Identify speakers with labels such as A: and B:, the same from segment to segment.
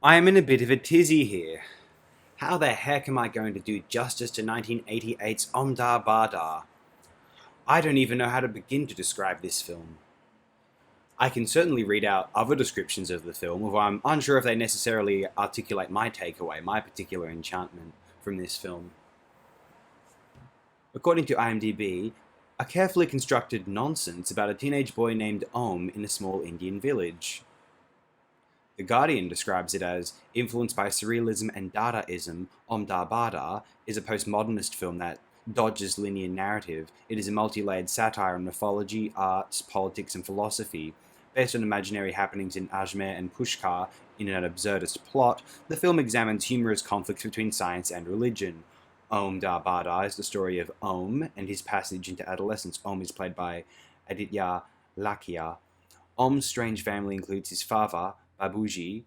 A: I am in a bit of a tizzy here. How the heck am I going to do justice to 1988's Dar-B-Dar? I don't even know how to begin to describe this film. I can certainly read out other descriptions of the film, although I'm unsure if they necessarily articulate my takeaway, my particular enchantment from this film. According to IMDb, a carefully constructed nonsense about a teenage boy named Om in a small Indian village. The Guardian describes it as influenced by surrealism and Dadaism. Dar-B-Dar is a postmodernist film that dodges linear narrative. It is a multi-layered satire on mythology, arts, politics, and philosophy. Based on imaginary happenings in Ajmer and Pushkar in an absurdist plot, the film examines humorous conflicts between science and religion. Dar-B-Dar is the story of Om and his passage into adolescence. Om is played by Aditya Lakia. Om's strange family includes his father, Babuji,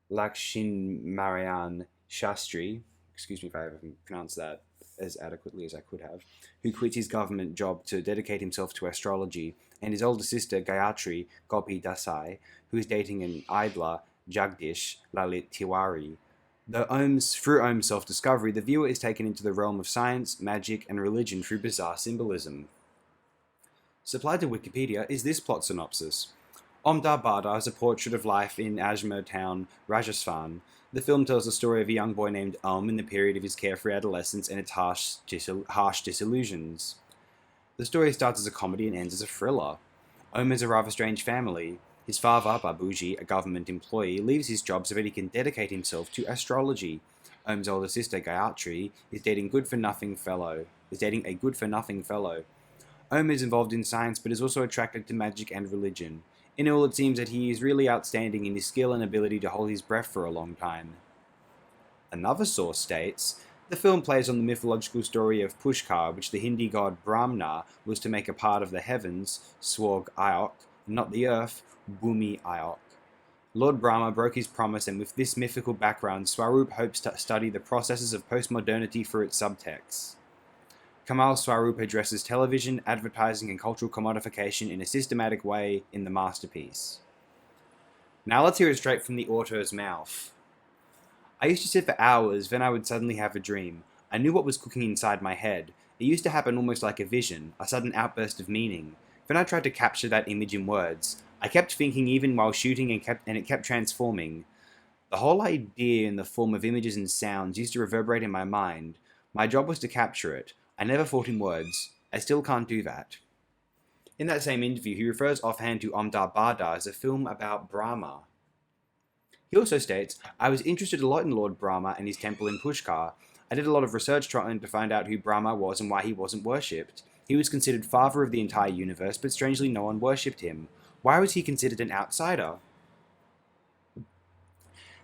A: Lakshminarayan Shastri, excuse me if I haven't pronounced that as adequately as I could have, who quits his government job to dedicate himself to astrology, and his older sister Gayatri Gopi Desai, who is dating an idler, Jagdish Lalit Tiwari. Through Om's self-discovery, the viewer is taken into the realm of science, magic, and religion through bizarre symbolism. Supplied to Wikipedia is this plot synopsis. Dar-B-Dar is a portrait of life in Ajmer town, Rajasthan. The film tells the story of a young boy named in the period of his carefree adolescence and its harsh disillusions. The story starts as a comedy and ends as a thriller. Has a rather strange family. His father, Babuji, a government employee, leaves his job so that he can dedicate himself to astrology. Om's older sister, Gayatri, is dating a good-for-nothing fellow. Om is involved in science but is also attracted to magic and religion. In all, it seems that he is really outstanding in his skill and ability to hold his breath for a long time. Another source states, the film plays on the mythological story of Pushkar, which the Hindi god Brahma was to make a part of the heavens, Swarg Ayok, not the earth, Bhumi Ayok. Lord Brahma broke his promise, and with this mythical background, Swaroop hopes to study the processes of postmodernity through its subtexts. Kamal Swaroop addresses television, advertising, and cultural commodification in a systematic way in the masterpiece. Now let's hear it straight from the auteur's mouth. I used to sit for hours, then I would suddenly have a dream. I knew what was cooking inside my head. It used to happen almost like a vision, a sudden outburst of meaning. Then I tried to capture that image in words. I kept thinking even while shooting and it kept transforming. The whole idea in the form of images and sounds used to reverberate in my mind. My job was to capture it. I never thought in words. I still can't do that. In that same interview, he refers offhand to Dar-B-Dar as a film about Brahma. He also states, I was interested a lot in Lord Brahma and his temple in Pushkar. I did a lot of research trying to find out who Brahma was and why he wasn't worshipped. He was considered father of the entire universe, but strangely no one worshipped him. Why was he considered an outsider?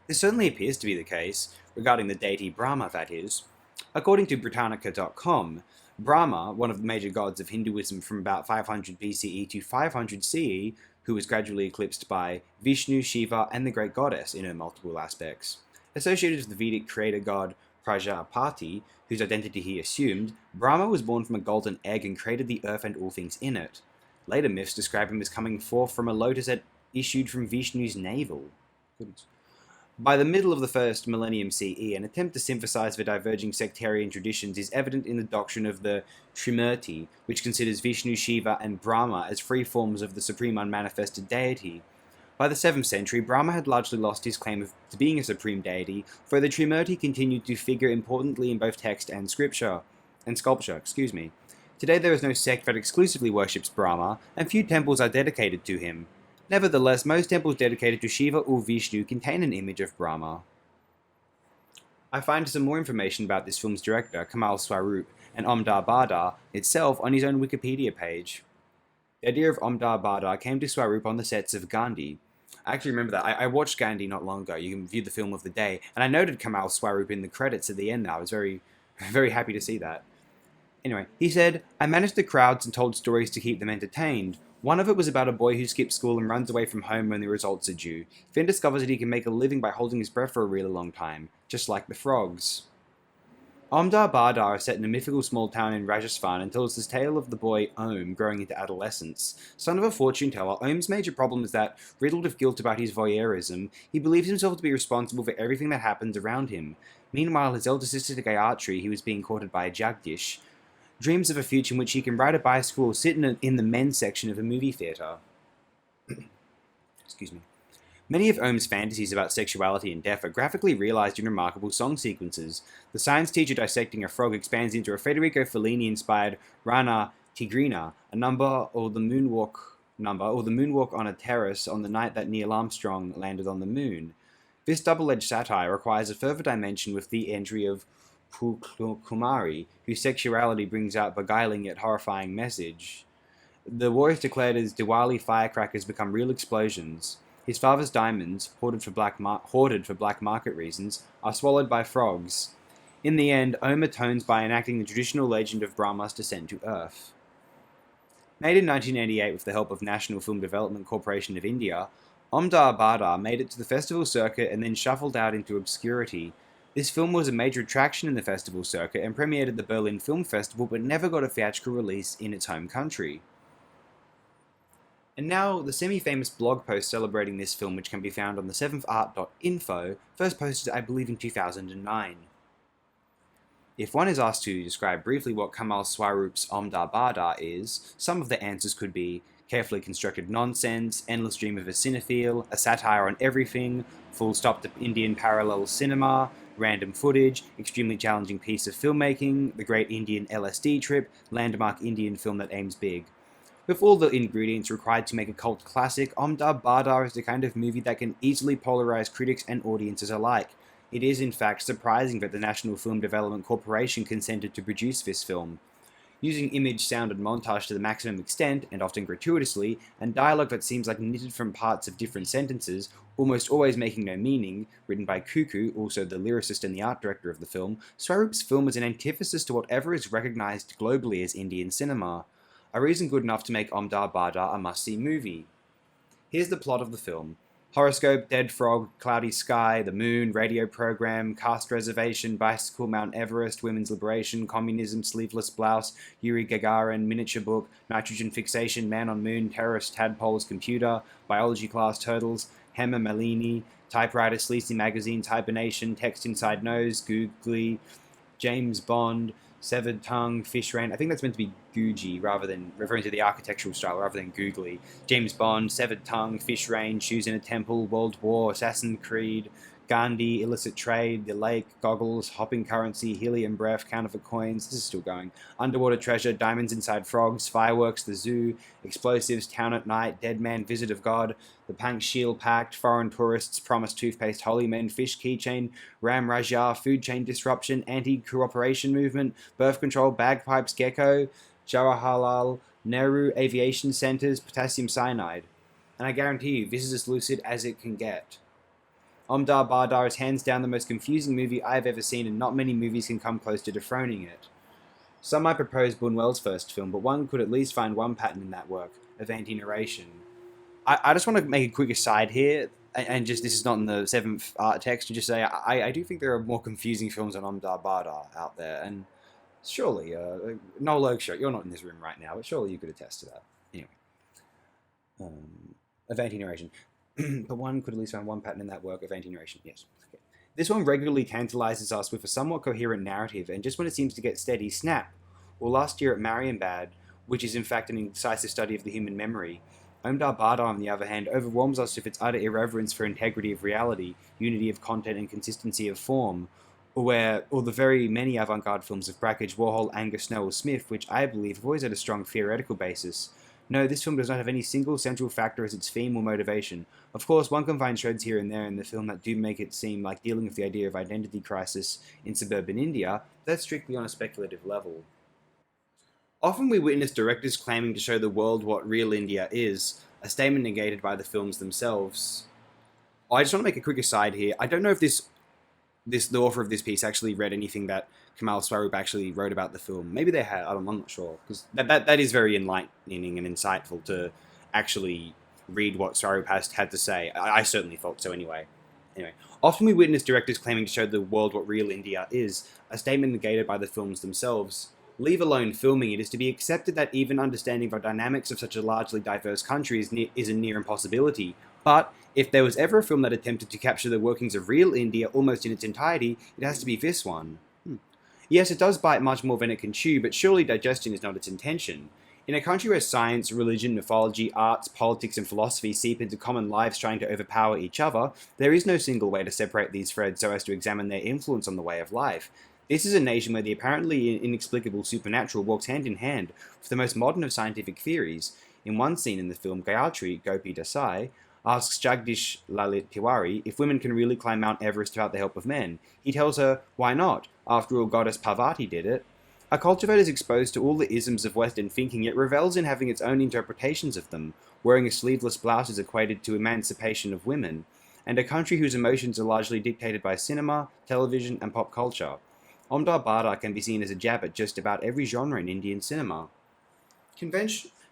A: This certainly appears to be the case, regarding the deity Brahma, that is. According to Britannica.com, Brahma, one of the major gods of Hinduism from about 500 BCE to 500 CE, who was gradually eclipsed by Vishnu, Shiva, and the Great Goddess in her multiple aspects. Associated with the Vedic creator god Prajapati, whose identity he assumed, Brahma was born from a golden egg and created the earth and all things in it. Later myths describe him as coming forth from a lotus that issued from Vishnu's navel. By the middle of the first millennium CE, an attempt to synthesize the diverging sectarian traditions is evident in the doctrine of the Trimurti, which considers Vishnu, Shiva, and Brahma as free forms of the supreme unmanifested deity. By the 7th century, Brahma had largely lost his claim to being a supreme deity, though the Trimurti continued to figure importantly in both text and sculpture. Today there is no sect that exclusively worships Brahma, and few temples are dedicated to him. Nevertheless, most temples dedicated to Shiva or Vishnu contain an image of Brahma. I find some more information about this film's director, Kamal Swaroop, and Dar-B-Dar itself on his own Wikipedia page. The idea of Dar-B-Dar came to Swaroop on the sets of Gandhi. I actually remember that. I watched Gandhi not long ago. You can view the film of the day, and I noted Kamal Swaroop in the credits at the end there. I was very, very happy to see that. Anyway, he said, I managed the crowds and told stories to keep them entertained. One of it was about a boy who skips school and runs away from home when the results are due. Then discovers that he can make a living by holding his breath for a really long time, just like the frogs. Dar-B-Dar is set in a mythical small town in Rajasthan and tells the tale of the boy Om growing into adolescence. Son of a fortune teller, Om's major problem is that, riddled with guilt about his voyeurism, he believes himself to be responsible for everything that happens around him. Meanwhile, his elder sister Gayatri, who is being courted by Jagdish, dreams of a future in which he can ride a bicycle or sit in the men's section of a movie theatre. Excuse me. Many of Ohm's fantasies about sexuality and death are graphically realized in remarkable song sequences. The science teacher dissecting a frog expands into a Federico Fellini-inspired Rana Tigrina, a number, or the moonwalk on a terrace on the night that Neil Armstrong landed on the moon. This double-edged satire requires a further dimension with the entry of Kumari, whose sexuality brings out beguiling yet horrifying message. The war is declared as Diwali firecrackers become real explosions. His father's diamonds, hoarded for black market reasons, are swallowed by frogs. In the end, Om atones by enacting the traditional legend of Brahma's descent to Earth. Made in 1988 with the help of National Film Development Corporation of India, Dar-B-Dar made it to the festival circuit and then shuffled out into obscurity. This film was a major attraction in the festival circuit and premiered at the Berlin Film Festival but never got a theatrical release in its home country. And now, the semi-famous blog post celebrating this film, which can be found on the 7thart.info, first posted, I believe, in 2009. If one is asked to describe briefly what Kamal Swaroop's Dar-B-Dar is, some of the answers could be carefully constructed nonsense, endless dream of a cinephile, a satire on everything, full stop to Indian parallel cinema, random footage, extremely challenging piece of filmmaking, the great Indian LSD trip, landmark Indian film that aims big. With all the ingredients required to make a cult classic, Dar-B-Dar is the kind of movie that can easily polarize critics and audiences alike. It is, in fact, surprising that the National Film Development Corporation consented to produce this film. Using image, sound, and montage to the maximum extent, and often gratuitously, and dialogue that seems like knitted from parts of different sentences, almost always making no meaning, written by Cuckoo, also the lyricist and the art director of the film, Swaroop's film is an antithesis to whatever is recognized globally as Indian cinema. A reason good enough to make Dar-B-Dar a must-see movie. Here's the plot of the film. Horoscope, dead frog, cloudy sky, the moon, radio program, caste reservation, bicycle, Mount Everest, women's liberation, communism, sleeveless blouse, Yuri Gagarin, miniature book, nitrogen fixation, man on moon, terrorist tadpoles, computer, biology class turtles, Hema Malini, typewriter, sleazy magazines, hibernation, text inside nose, googly, James Bond, severed tongue, fish rain. I think that's meant to be Gucci rather than referring to the architectural style rather than googly. James Bond, severed tongue, fish rain, shoes in a temple, World War, Assassin's Creed, Gandhi, illicit trade, the lake, goggles, hopping currency, helium breath, counterfeit coins. This is still going. Underwater treasure, diamonds inside frogs, fireworks, the zoo, explosives, town at night, dead man, visit of God, the Pank Shield Pact, foreign tourists, promised toothpaste, holy men, fish keychain, Ram Raja, food chain disruption, anti-cooperation movement, birth control, bagpipes, gecko, Jawaharlal Nehru aviation centers, potassium cyanide. And I guarantee you, this is as lucid as it can get. Dar-B-Dar is hands down the most confusing movie I've ever seen, and not many movies can come close to dethroning it. Some might propose Buñuel's first film, but one could at least find one pattern in that work, of anti-narration. I just want to make a quick aside here, and just this is not in the 7th art text, to just say I do think there are more confusing films on Dar-B-Dar out there, and surely, Noel Oakeshott, you're not in this room right now, but surely you could attest to that. Anyway. Of anti-narration. But one could at least find one pattern in that work of anti-narration, yes. Okay. This one regularly tantalizes us with a somewhat coherent narrative, and just when it seems to get steady, snap. Or last year at Marienbad, which is in fact an incisive study of the human memory, Dar-B-Dar, on the other hand, overwhelms us with its utter irreverence for integrity of reality, unity of content, and consistency of form, or the very many avant-garde films of Brakhage, Warhol, Angus, Snow, or Smith, which I believe have always had a strong theoretical basis. No, this film does not have any single central factor as its theme or motivation. Of course, one can find shreds here and there in the film that do make it seem like dealing with the idea of identity crisis in suburban India, but that's strictly on a speculative level. Often we witness directors claiming to show the world what real India is, a statement negated by the films themselves. I just want to make a quick aside here. I don't know if the author of this piece actually read anything that Kamal Swaroop actually wrote about the film. Maybe they had, I'm not sure, because that is very enlightening and insightful to actually read what Swaroop had to say. I certainly thought so anyway. Anyway, often we witness directors claiming to show the world what real India is, a statement negated by the films themselves. Leave alone filming it is to be accepted that even understanding the dynamics of such a largely diverse country is a near impossibility. But if there was ever a film that attempted to capture the workings of real India almost in its entirety, it has to be this one. Yes, it does bite much more than it can chew, but surely digestion is not its intention. In a country where science, religion, mythology, arts, politics, and philosophy seep into common lives trying to overpower each other, there is no single way to separate these threads so as to examine their influence on the way of life. This is a nation where the apparently inexplicable supernatural walks hand in hand with the most modern of scientific theories. In one scene in the film, Gayatri, Gopi Desai, asks Jagdish Lalit Tiwari if women can really climb Mount Everest without the help of men. He tells her, why not? After all, goddess Parvati did it. A culture that is exposed to all the isms of Western thinking yet revels in having its own interpretations of them. Wearing a sleeveless blouse is equated to emancipation of women. And a country whose emotions are largely dictated by cinema, television, and pop culture. Dar-B-Dar can be seen as a jab at just about every genre in Indian cinema.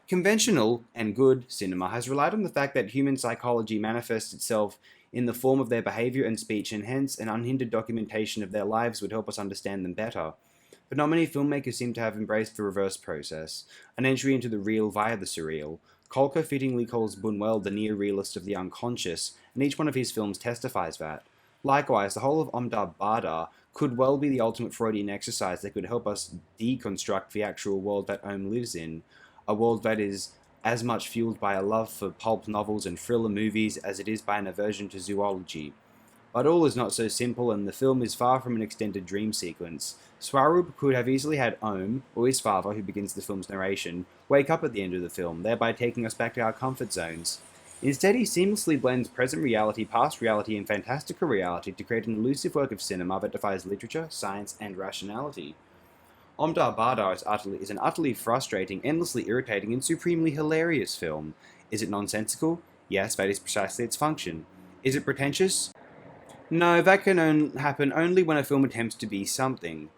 A: Conventional and good cinema has relied on the fact that human psychology manifests itself in the form of their behavior and speech, and hence an unhindered documentation of their lives would help us understand them better. But not many filmmakers seem to have embraced the reverse process, an entry into the real via the surreal. Kolka fittingly calls Bunwell the near-realist of the unconscious, and each one of his films testifies that. Likewise, the whole of Dar-B-Dar could well be the ultimate Freudian exercise that could help us deconstruct the actual world that Om lives in, a world that is as much fueled by a love for pulp novels and thriller movies as it is by an aversion to zoology. But all is not so simple, and the film is far from an extended dream sequence. Swaroop could have easily had Om, or his father, who begins the film's narration, wake up at the end of the film, thereby taking us back to our comfort zones. Instead, he seamlessly blends present reality, past reality, and fantastical reality to create an elusive work of cinema that defies literature, science, and rationality. Dar-B-Dar is an utterly frustrating, endlessly irritating, and supremely hilarious film. Is it nonsensical? Yes, that is precisely its function. Is it pretentious? No, that can happen only when a film attempts to be something.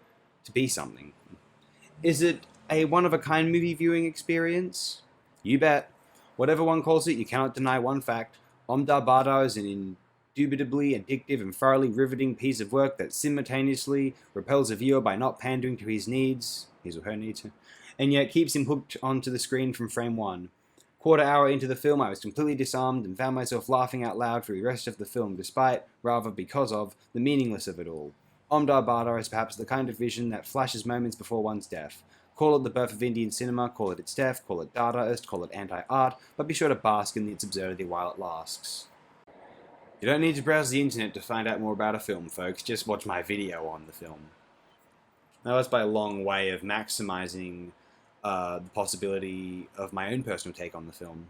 A: Is it a one-of-a-kind movie viewing experience? You bet. Whatever one calls it, you cannot deny one fact. Dar-B-Dar is an indubitably addictive and thoroughly riveting piece of work that simultaneously repels a viewer by not pandering to his or her needs, and yet keeps him hooked onto the screen from frame one. Quarter hour into the film, I was completely disarmed and found myself laughing out loud for the rest of the film, despite, rather because of, the meaningless of it all. Dar-B-Dar is perhaps the kind of vision that flashes moments before one's death. Call it the birth of Indian cinema, call it its death, call it Dadaist, call it anti-art, but be sure to bask in its absurdity while it lasts. You don't need to browse the internet to find out more about a film, folks, just watch my video on the film. Now that's by a long way of maximizing the possibility of my own personal take on the film.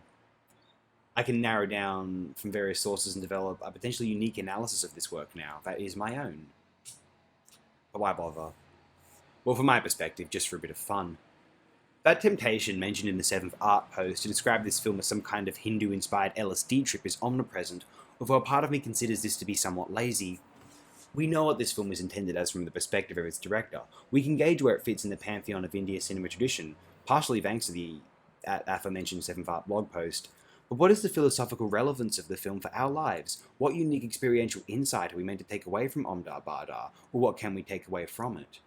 A: I can narrow down from various sources and develop a potentially unique analysis of this work now. That is my own. But why bother? Well, from my perspective, just for a bit of fun. That temptation mentioned in the 7th art post to describe this film as some kind of Hindu-inspired LSD trip is omnipresent, although a part of me considers this to be somewhat lazy. We know what this film is intended as from the perspective of its director. We can gauge where it fits in the pantheon of India's cinema tradition, partially thanks to the aforementioned 7th art blog post. But what is the philosophical relevance of the film for our lives? What unique experiential insight are we meant to take away from Dar-B-Dar, or what can we take away from it?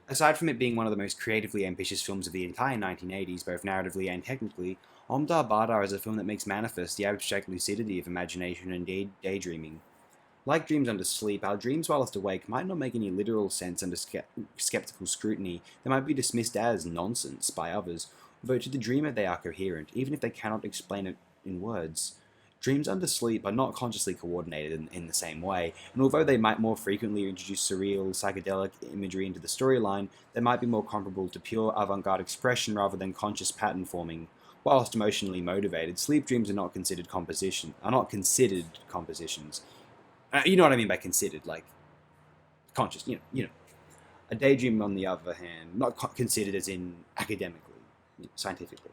A: Aside from it being one of the most creatively ambitious films of the entire 1980s, both narratively and technically, Dar-B-Dar is a film that makes manifest the abstract lucidity of imagination and daydreaming. Like dreams under sleep, our dreams whilst awake might not make any literal sense under skeptical scrutiny. They might be dismissed as nonsense by others, although to the dreamer they are coherent, even if they cannot explain it in words. Dreams under sleep are not consciously coordinated in the same way, and although they might more frequently introduce surreal, psychedelic imagery into the storyline, they might be more comparable to pure avant-garde expression rather than conscious pattern forming. Whilst emotionally motivated, sleep dreams are not considered compositions. You know what I mean by considered, like conscious. You know. A daydream, on the other hand, not considered as in academically, scientifically.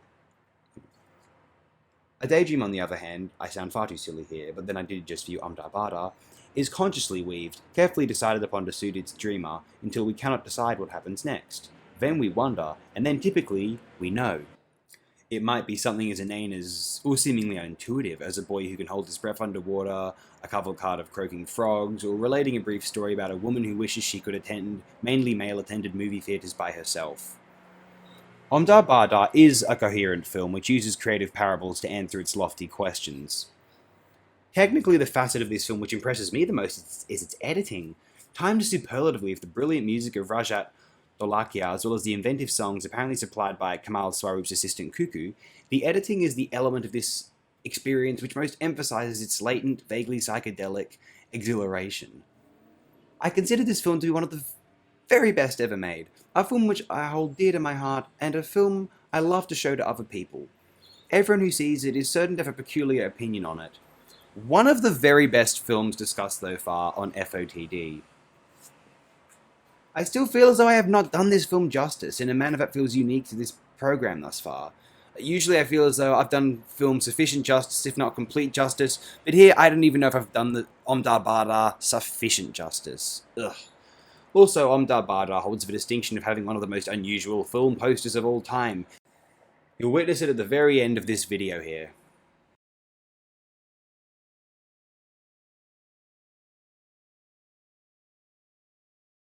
A: A daydream, on the other hand, I sound far too silly here, but then I did just view Dar-B-Dar, is consciously weaved, carefully decided upon to suit its dreamer, until we cannot decide what happens next. Then we wonder, and then typically, we know. It might be something as inane as, or seemingly intuitive, as a boy who can hold his breath underwater, a cavalcade of croaking frogs, or relating a brief story about a woman who wishes she could attend mainly male-attended movie theatres by herself. Dar-B-Dar is a coherent film which uses creative parables to answer its lofty questions. Technically, the facet of this film which impresses me the most is its editing. Timed superlatively with the brilliant music of Rajat Dolakia, as well as the inventive songs apparently supplied by Kamal Swaroop's assistant Cuckoo, the editing is the element of this experience which most emphasizes its latent, vaguely psychedelic exhilaration. I consider this film to be one of the very best ever made, a film which I hold dear to my heart, and a film I love to show to other people. Everyone who sees it is certain to have a peculiar opinion on it. One of the very best films discussed so far on FOTD. I still feel as though I have not done this film justice in a manner that feels unique to this program thus far. Usually I feel as though I've done film sufficient justice, if not complete justice, but here I don't even know if I've done the Dar-B-Dar sufficient justice. Ugh. Also, Dar-B-Dar holds the distinction of having one of the most unusual film posters of all time. You'll witness it at the very end of this video here.